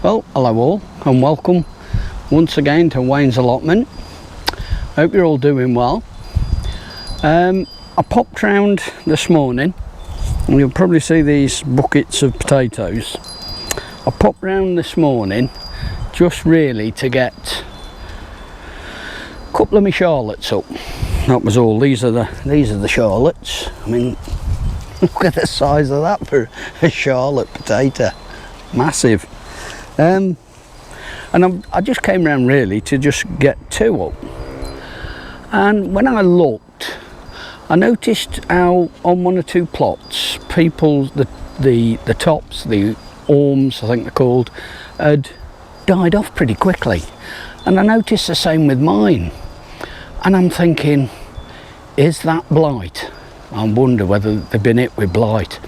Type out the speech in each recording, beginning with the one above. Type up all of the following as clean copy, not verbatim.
Well, hello all and welcome once again to Wayne's Allotment. Hope you're all doing well. I popped round this morning and you'll probably see these buckets of potatoes. I popped round this morning just really to get a couple of my Charlottes up. That was all. These are the Charlottes. I mean, look at the size of that for a Charlotte potato. Massive. And I just came round really to just get two up. And when I looked, I noticed how on one or two plots, the tops, the orms I think they're called, had died off pretty quickly. And I noticed the same with mine. And I'm thinking, is that blight? I wonder whether they've been hit with blight.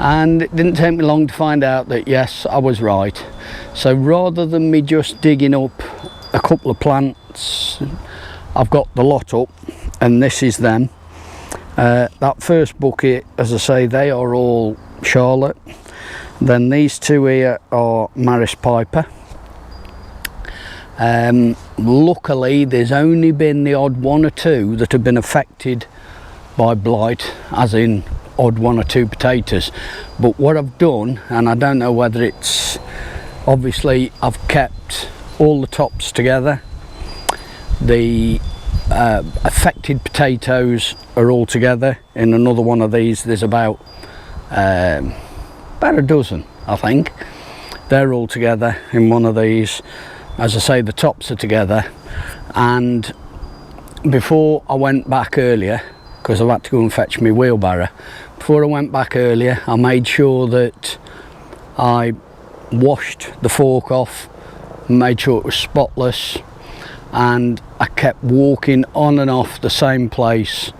And it didn't take me long to find out that yes, I was right. So rather than me just digging up a couple of plants, I've got the lot up, and this is them. That first bucket, as I say, they are all Charlotte. Then these two here are Maris Piper. Luckily there's only been the odd one or two that have been affected by blight, as in odd one or two potatoes. But what I've done, and I don't know whether it's, obviously I've kept all the tops together. The affected potatoes are all together in another one of these. There's about a dozen, I think. They're all together in one of these. As I say, the tops are together. And before I went back earlier, because I've had to go and fetch my wheelbarrow, before I went back earlier, I made sure that I washed the fork off, made sure it was spotless, and I kept walking on and off the same place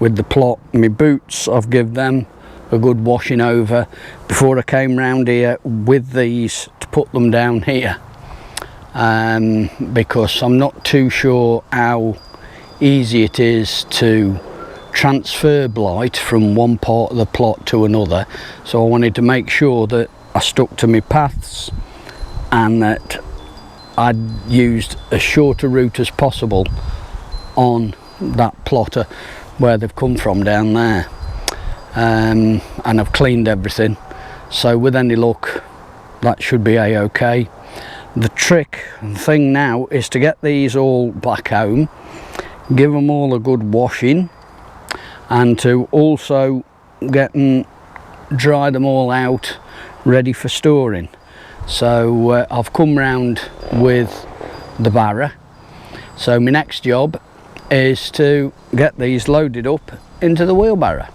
with the plot. My boots, I've given them a good washing over before I came round here with these to put them down here, because I'm not too sure how easy it is to transfer blight from one part of the plot to another. So I wanted to make sure that I stuck to my paths and that I'd used as short a route as possible on that plotter where they've come from down there. And I've cleaned everything, so with any luck that should be a-okay. The trick and thing now is to get these all back home, give them all a good washing, and to also get and dry them all out ready for storing. So I've come round with the barrow, so my next job is to get these loaded up into the wheelbarrow.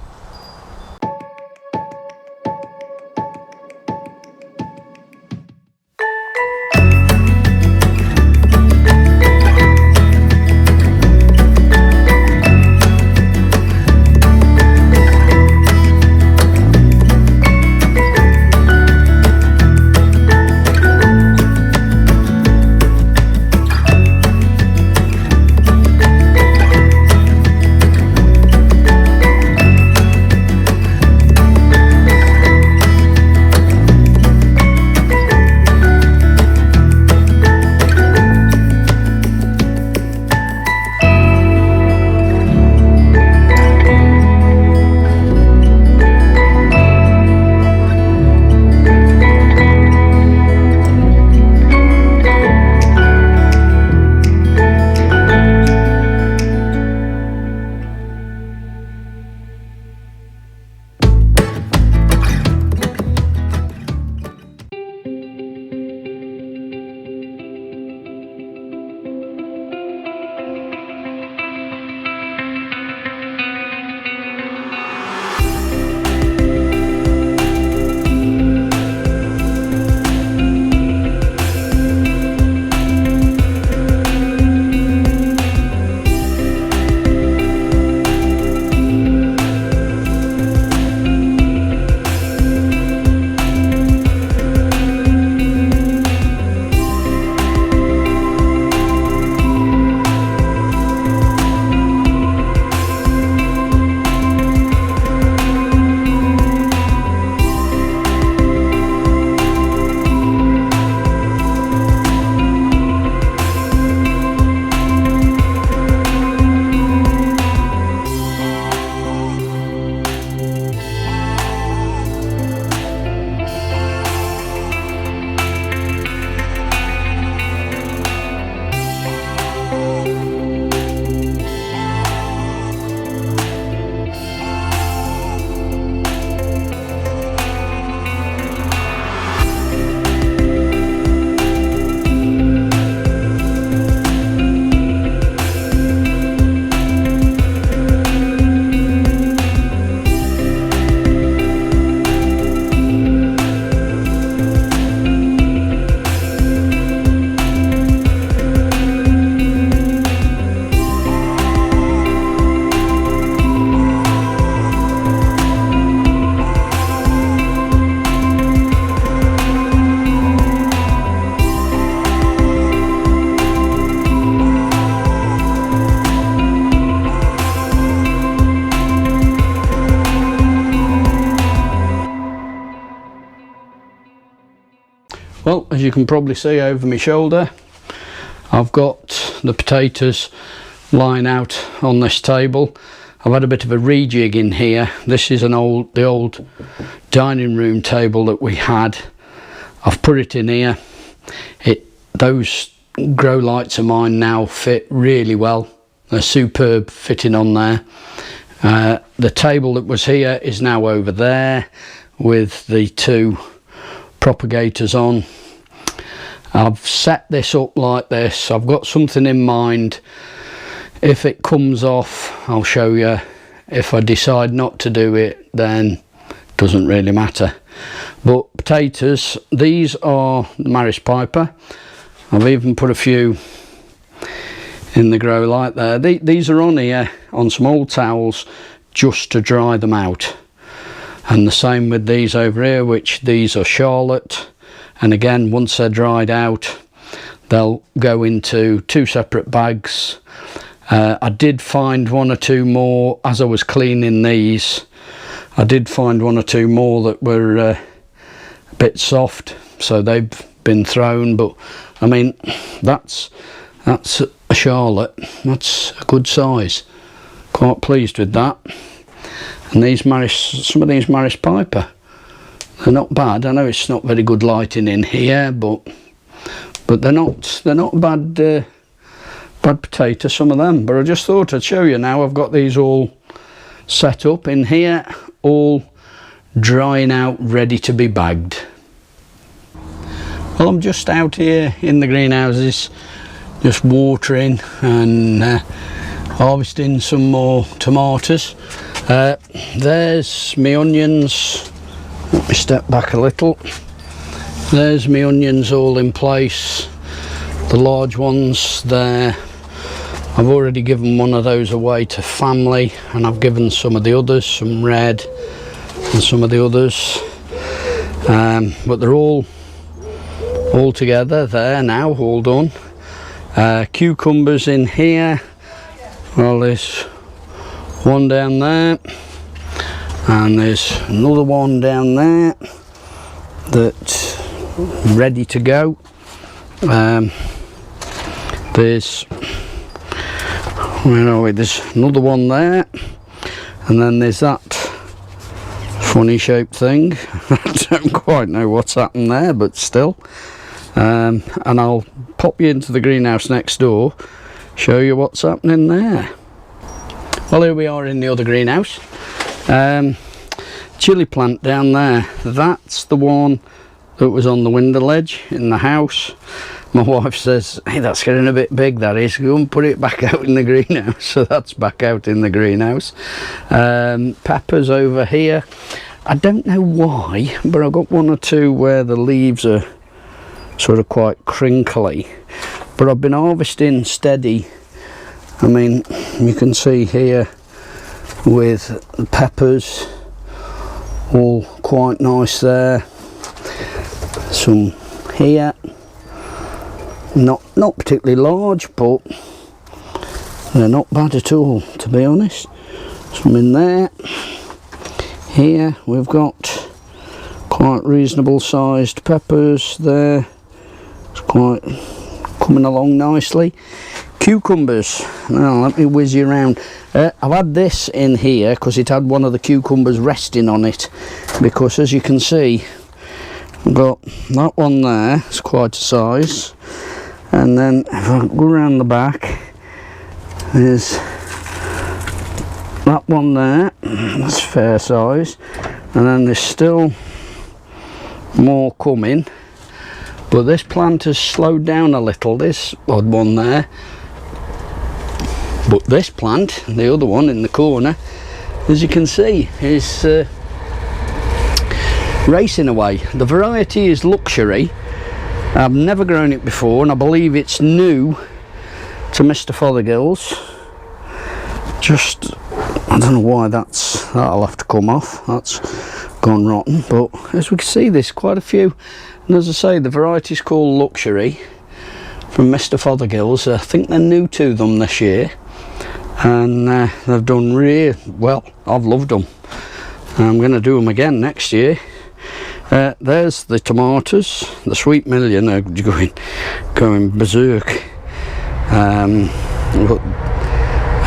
Well, as you can probably see over my shoulder, I've got the potatoes lying out on this table. I've had a bit of a rejig in here. This is the old dining room table that we had. I've put it in here. Those grow lights of mine now fit really well. They're superb fitting on there. The table that was here is now over there with the 2 propagators on. I've set this up like this. I've got something in mind. If it comes off, I'll show you. If I decide not to do it, then it doesn't really matter. But potatoes, these are the Maris Piper. I've even put a few in the grow light there. These are on here on some old towels just to dry them out. And the same with these over here, which these are Charlotte. And again, once they're dried out, they'll go into 2 separate bags. I did find 1 or 2 more as I was cleaning these. I did find 1 or 2 more that were a bit soft, so they've been thrown. But I mean, that's a Charlotte. That's a good size. Quite pleased with that. And these some of these Maris Piper, they're not bad. I know it's not very good lighting in here, but they're not bad. Bad potato, some of them. But I just thought I'd show you now. I've got these all set up in here, all drying out, ready to be bagged. Well, I'm just out here in the greenhouses, just watering and harvesting some more tomatoes. There's my onions. Let me step back a little. There's my onions all in place. The large ones there. I've already given 1 of those away to family, and I've given some of the others, some red and some of the others. But they're all together there now, all done. Cucumbers in here. Well, there's 1 down there, and there's another 1 down there that's ready to go. There's, where are we? There's another 1 there, and then there's that funny shaped thing. I don't quite know what's happened there, but still. And I'll pop you into the greenhouse next door, show you what's happening there. Well, here we are in the other greenhouse. Chilli plant down there, that's the one that was on the window ledge in the house. My wife says, hey, that's getting a bit big, that is. Go and put it back out in the greenhouse. So that's back out in the greenhouse. Peppers over here. I don't know why, but I've got 1 or 2 where the leaves are sort of quite crinkly. But I've been harvesting steady. I mean, you can see here with the peppers, all quite nice there. Some here. Not particularly large, but they're not bad at all, to be honest. Some in there. Here we've got quite reasonable sized peppers there. It's quite coming along nicely. Cucumbers. Now let me whiz you around. I've had this in here because it had 1 of the cucumbers resting on it, because as you can see, I've got that 1 there. It's quite a size. And then if I go around the back, there's that 1 there. That's fair size. And then there's still more coming, but this plant has slowed down a little. This odd 1 there, but this plant, the other one in the corner, as you can see, is racing away. The variety is Luxury. I've never grown it before, and I believe it's new to Mr. Fothergill's. Just, I don't know why that'll have to come off. That's gone rotten. But as we can see, there's quite a few. And as I say, the variety is called Luxury from Mr. Fothergill's. I think they're new to them this year, and they've done really well. I've loved them. I'm going to do them again next year. There's the tomatoes. The sweet million are going berserk. But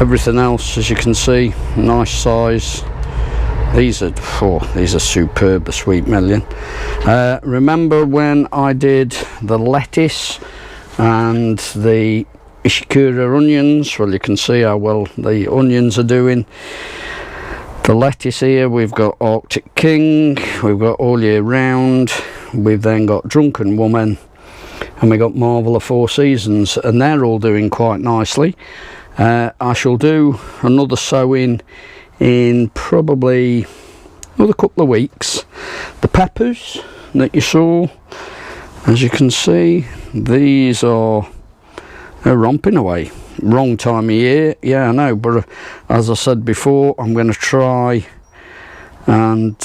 everything else, as you can see, nice size. These are superb, the sweet million. Remember when I did the lettuce and the Ishikura onions? Well, you can see how well the onions are doing. The lettuce here, we've got Arctic King, we've got All Year Round, we've then got Drunken Woman, and we got Marvel of Four Seasons, and they're all doing quite nicely. I shall do another sowing in probably another couple of weeks. The peppers that you saw, as you can see, these are romping away. Wrong time of year, yeah, I know, but as I said before, I'm going to try and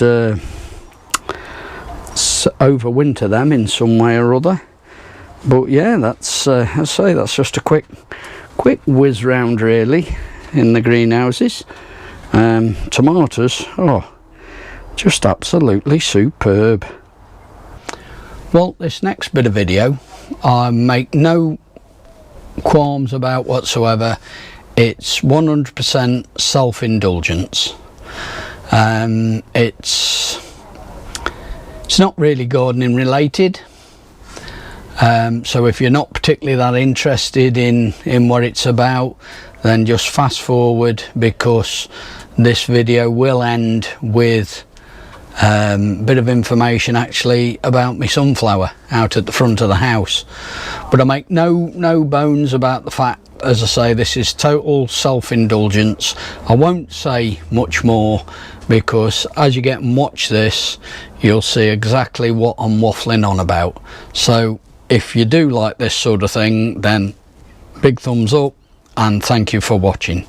overwinter them in some way or other. But yeah, that's I say that's just a quick whiz round really in the greenhouses. Tomatoes, oh, just absolutely superb. Well, this next bit of video I make no qualms about whatsoever. It's 100% self-indulgence. It's not really gardening related. So if you're not particularly that interested in what it's about, then just fast forward, because this video will end with a bit of information actually about my sunflower out at the front of the house. But I make no bones about the fact, as I say, this is total self-indulgence. I won't say much more, because as you get and watch this, you'll see exactly what I'm waffling on about. So if you do like this sort of thing, then big thumbs up and thank you for watching.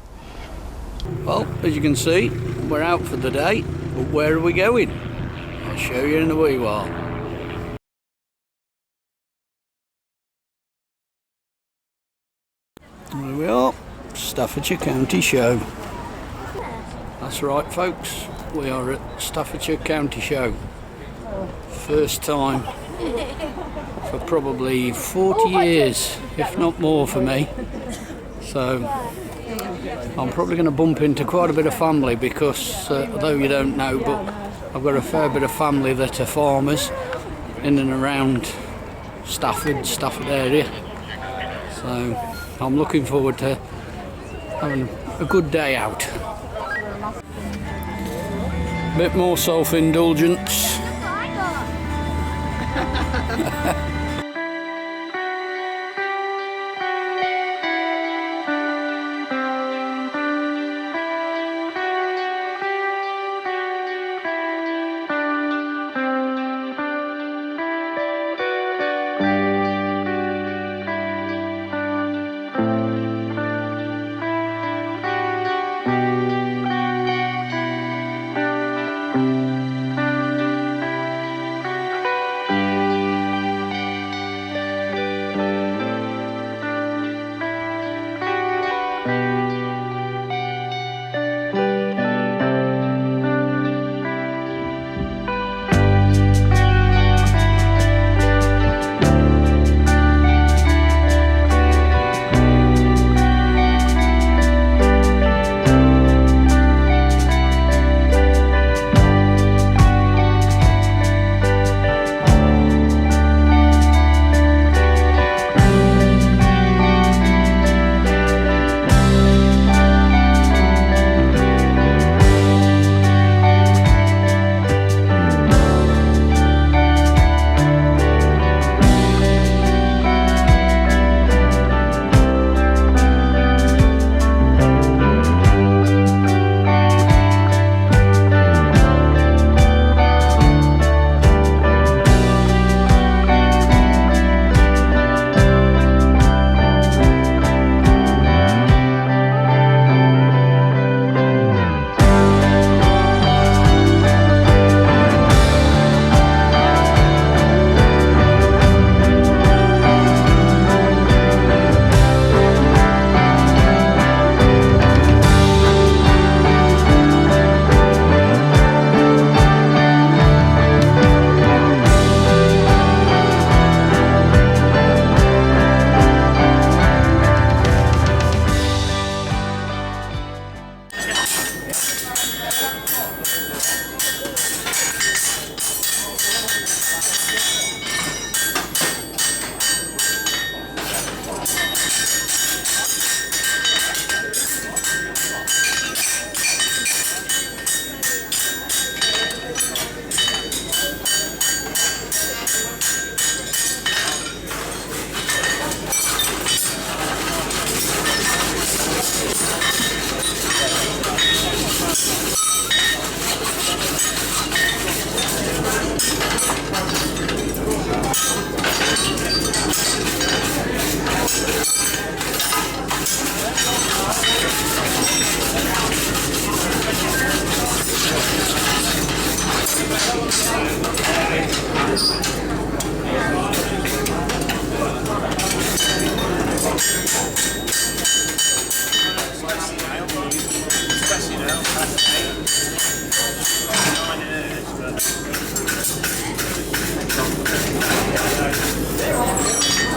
Well, as you can see, we're out for the day, but where are we going? I'll show you in a wee while. Here we are, Staffordshire County Show. That's right folks, we are at Staffordshire County Show. First time for probably 40 years, if not more for me. So I'm probably going to bump into quite a bit of family, because although you don't know, but I've got a fair bit of family that are farmers in and around Stafford area. So I'm looking forward to having a good day out. Bit more self-indulgence.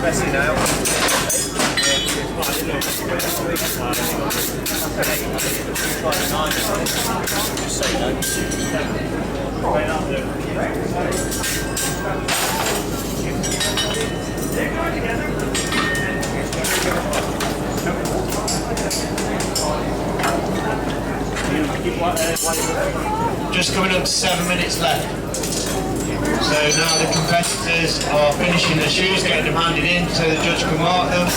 messy now. Just say Just coming up to 7 minutes left. So now the competitors are finishing their shoes, getting them handed in so the judge can mark them.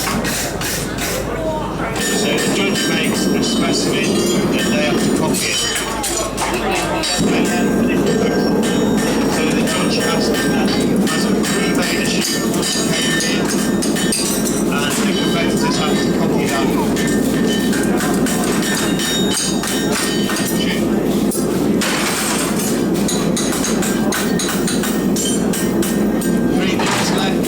So the judge makes a specimen and they have to copy it. So the judge has a pre-made a shoe and the competitors have to copy that. Shoe. 3 minutes left.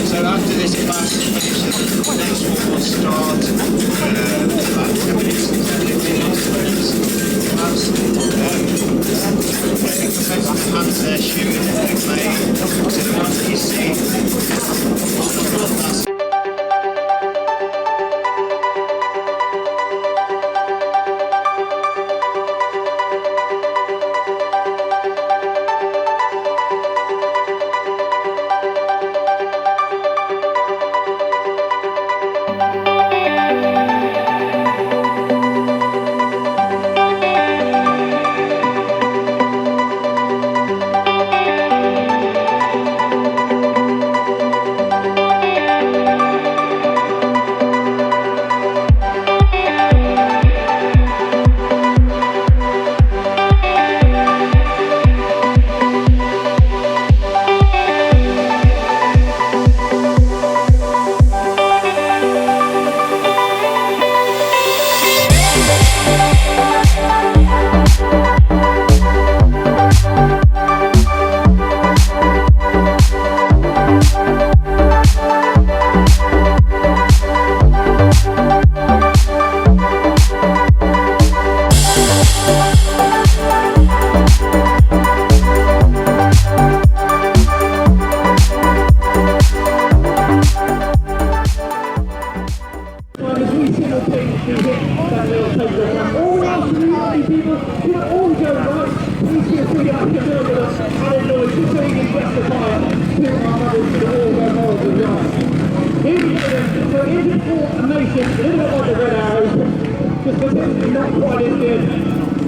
So after this class finishes, the next one will start about 10 minutes, 10 minutes. Every competitor hands their shoe in the made, so the ones that you see, that's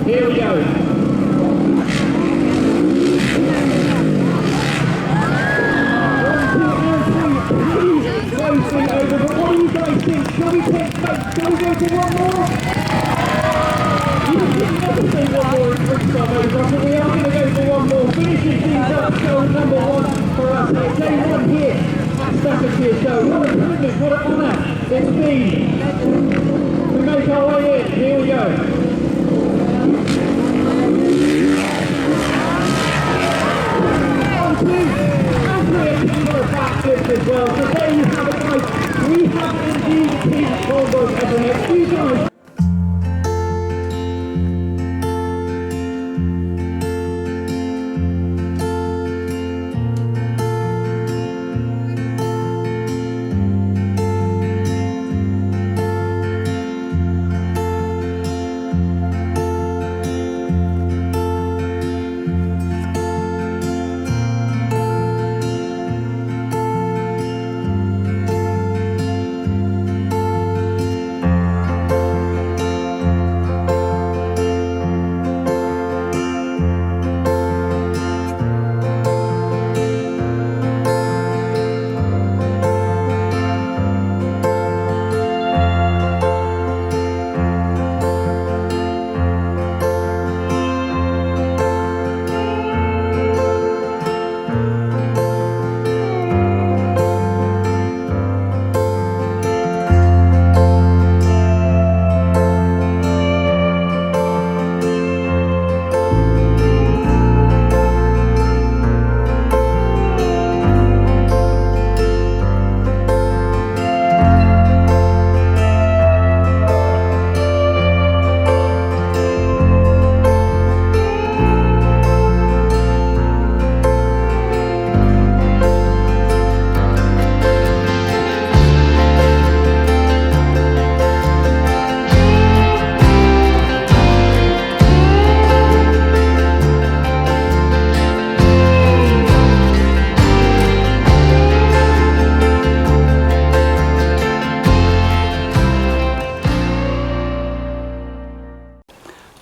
Here we go. Over, but what do you guys think? Shall we take space? Shall we go for one more? You can never say one more in freestyle over, but we are going to go for one more. Finishing things up, show number 1 for us. It's day 1 here at Staffordshire Show. What a privilege, what an honour it's been to make our way in. Here we go. As well. So there you have it, guys. We have indeed seen Volvo's ever next. You guys.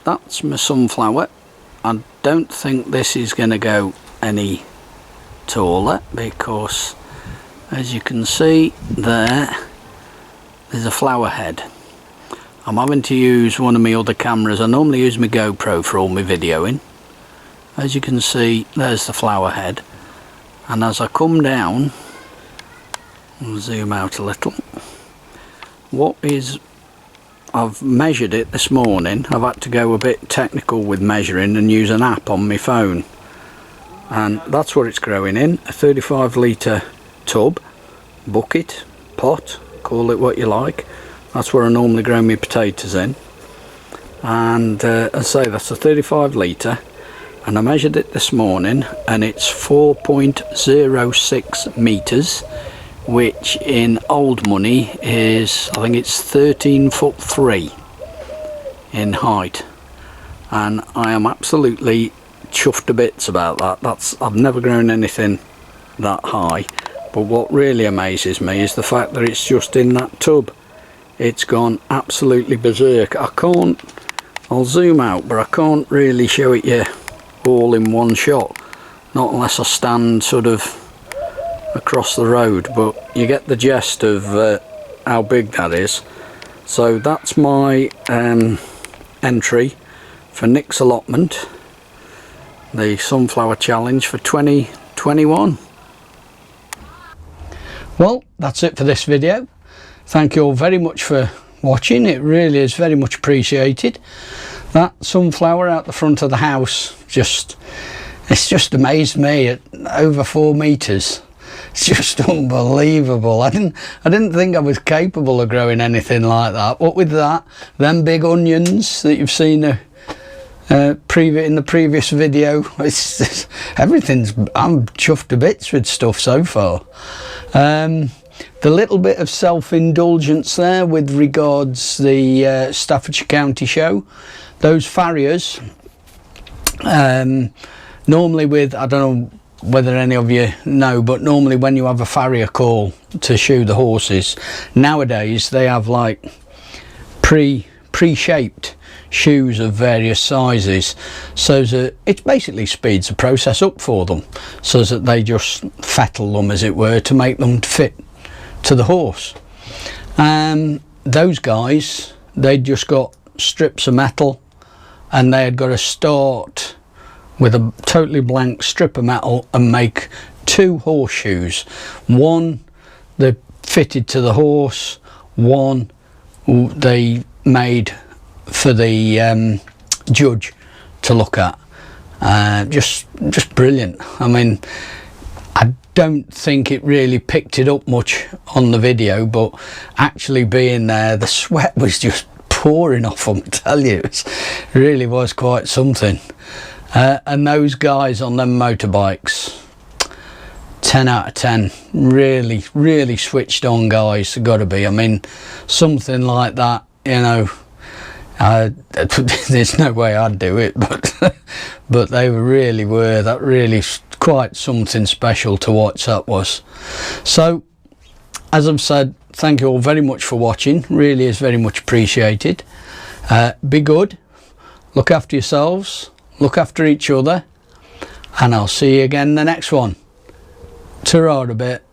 that's my sunflower. I don't think this is going to go any taller because, as you can see there's a flower head. I'm having to use one of my other cameras. I normally use my GoPro for all my videoing. As you can see, there's the flower head, and as I come down, I'll zoom out a little. I've measured it this morning. I've had to go a bit technical with measuring and use an app on my phone, and that's what it's growing in. A 35 litre tub, bucket, pot, call it what you like. That's where I normally grow my potatoes in, and as I say, that's a 35 litre, and I measured it this morning and it's 4.06 metres, which in old money is, I think it's 13'3" in height, and I am absolutely chuffed to bits about that. I've never grown anything that high, but what really amazes me is the fact that it's just in that tub. It's gone absolutely berserk. I'll zoom out, but I can't really show it you all in one shot, not unless I stand sort of across the road, but you get the gist of how big that is. So that's my entry for Nick's allotment, the sunflower challenge for 2021. Well, that's it for this video. Thank you all very much for watching. It really is very much appreciated. That sunflower out the front of the house it's just amazed me at over 4 meters. It's just unbelievable. I didn't think I was capable of growing anything like that. What with that, them big onions that you've seen in the previous video, I'm chuffed to bits with stuff so far. The little bit of self-indulgence there with regards the Staffordshire County show, those farriers, normally with, I don't know whether any of you know, but normally when you have a farrier call to shoe the horses, nowadays they have like pre-shaped shoes of various sizes, so that it basically speeds the process up for them, so that they just fettle them, as it were, to make them fit to the horse. Those guys, they'd just got strips of metal, and they had got to start with a totally blank strip of metal and make 2 horseshoes. One they fitted to the horse, one they made for the judge to look at. Just brilliant. I mean, I don't think it really picked it up much on the video, but actually being there, the sweat was just pouring off them, I tell you. It really was quite something. And those guys on them motorbikes, 10 out of 10. Really switched on guys, got to be. I mean, something like that, you know, there's no way I'd do it, but they really were. That really quite something special to watch that was. So, as I've said, thank you all very much for watching. Really is very much appreciated. Be good, look after yourselves, look after each other, and I'll see you again in the next one. Ta-ra a bit.